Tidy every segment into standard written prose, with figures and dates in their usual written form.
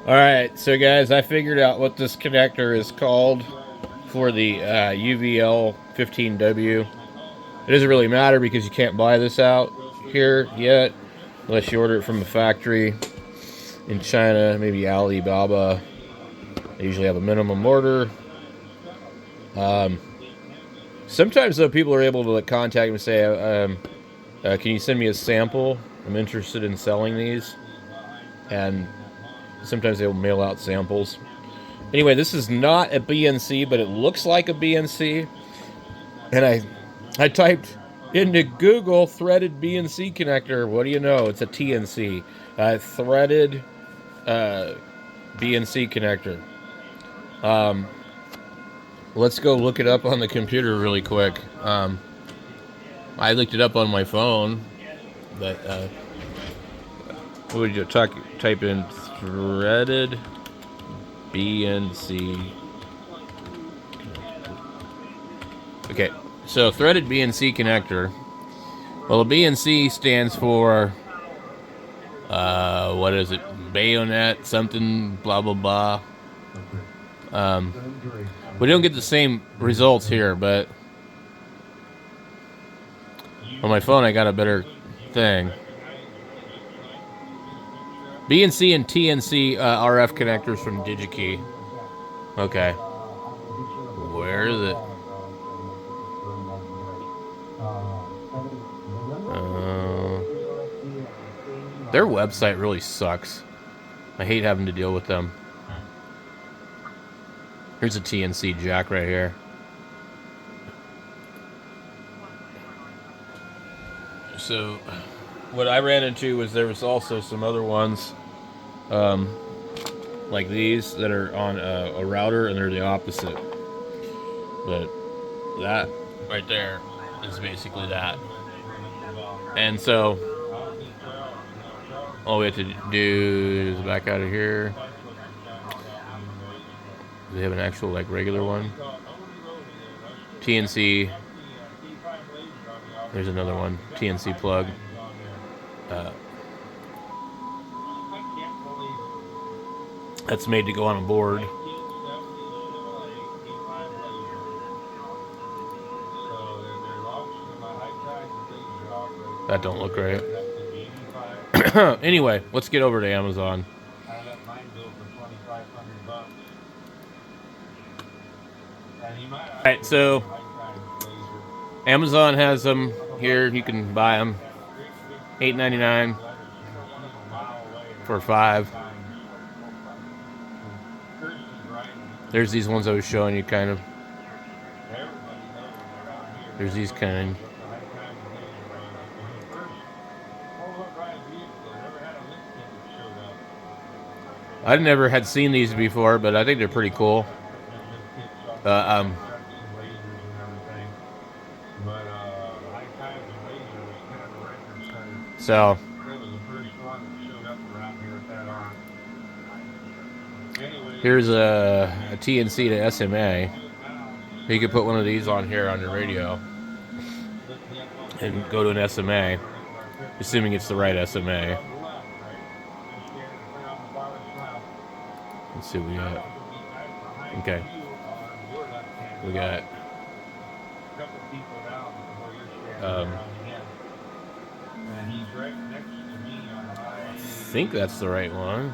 Alright, so guys, I figured out what this connector is called for the UVL 15W. It doesn't really matter because you can't buy this out here yet unless you order it from a factory in China, maybe Alibaba. They usually have a minimum order. Sometimes though, people are able to contact me and say, can you send me a sample? I'm interested in selling these. And sometimes they'll mail out samples. Anyway, this is not a BNC, but it looks like a BNC. And I typed into Google threaded BNC connector. What do you know? It's a TNC, threaded BNC connector. Let's go look it up on the computer really quick. I looked it up on my phone, but what would you type in? Threaded BNC. Okay, so threaded BNC connector. Well, the BNC stands for what is it? Bayonet something blah blah blah. We don't get the same results here, but on my phone I got a better thing. BNC and TNC RF connectors from DigiKey. Okay. Where is it? Their website really sucks. I hate having to deal with them. Here's a TNC jack right here. So, what I ran into was there was also some other ones, like these, that are on a router, and they're the opposite. But that right there is basically that. And so, all we have to do is back out of here. Do they have an actual, like, regular one? TNC. There's another one. TNC plug. That's made to go on a board. That don't look right. Anyway, let's get over to Amazon. Alright, so Amazon has them here. You can buy them. $8.99 for 5. There's these ones I was showing you, kind of. There's these kind. I never had seen these before, but I think they're pretty cool. So here's a TNC to SMA. You could put one of these on here on your radio and go to an SMA, assuming it's the right SMA. Let's see what we got. Okay. We got I think that's the right one.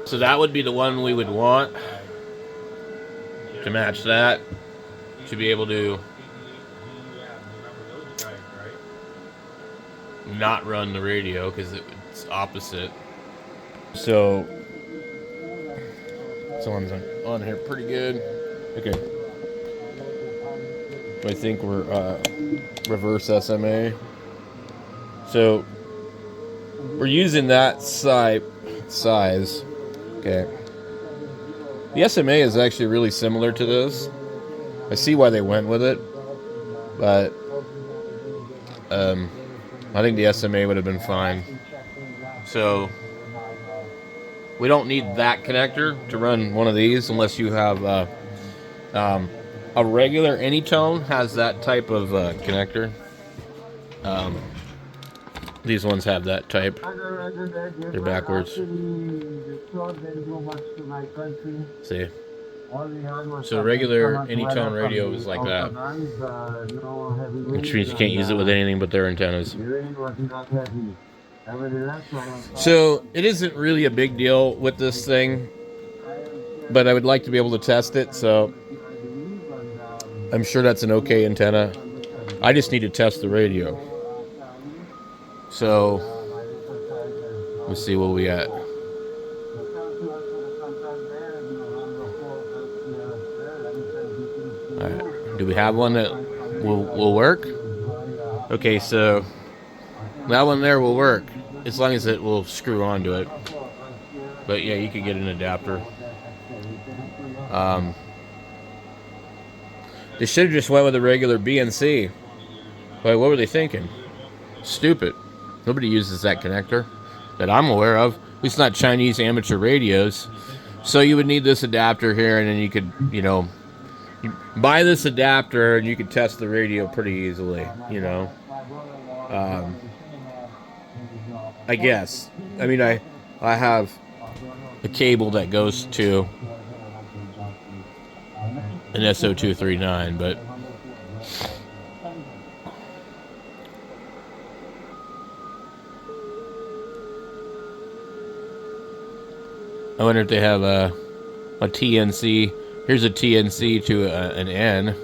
So that would be the one we would want to match that, to be able to not run the radio because it's opposite. So someone's on here pretty good. Okay. I think we're reverse SMA. So we're using that size. Okay. The SMA is actually really similar to this. I see why they went with it, but I think the SMA would have been fine. So we don't need that connector to run one of these unless you have a regular Anytone has that type of connector. These ones have that type. They're backwards. See? So regular any-tone radio is like that. Which means you can't use it with anything but their antennas. So it isn't really a big deal with this thing, but I would like to be able to test it, so I'm sure that's an okay antenna. I just need to test the radio. So let's see what we got. All right. Do we have one that will work? Okay, so that one there will work as long as it will screw onto it. But yeah, you could get an adapter. They should have just went with a regular BNC. But what were they thinking? Stupid. Nobody uses that connector that I'm aware of. At least not Chinese amateur radios. So you would need this adapter here, and then you could, you buy this adapter and you could test the radio pretty easily, I guess. I mean, I have a cable that goes to an SO239, but I wonder if they have a TNC. Here's a TNC to an N.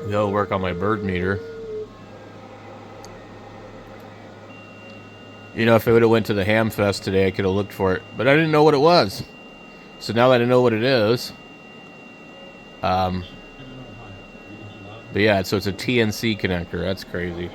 That'll work on my bird meter. If I would have went to the Ham Fest today, I could have looked for it. But I didn't know what it was. So now that I know what it is. But yeah, so it's a TNC connector. That's crazy.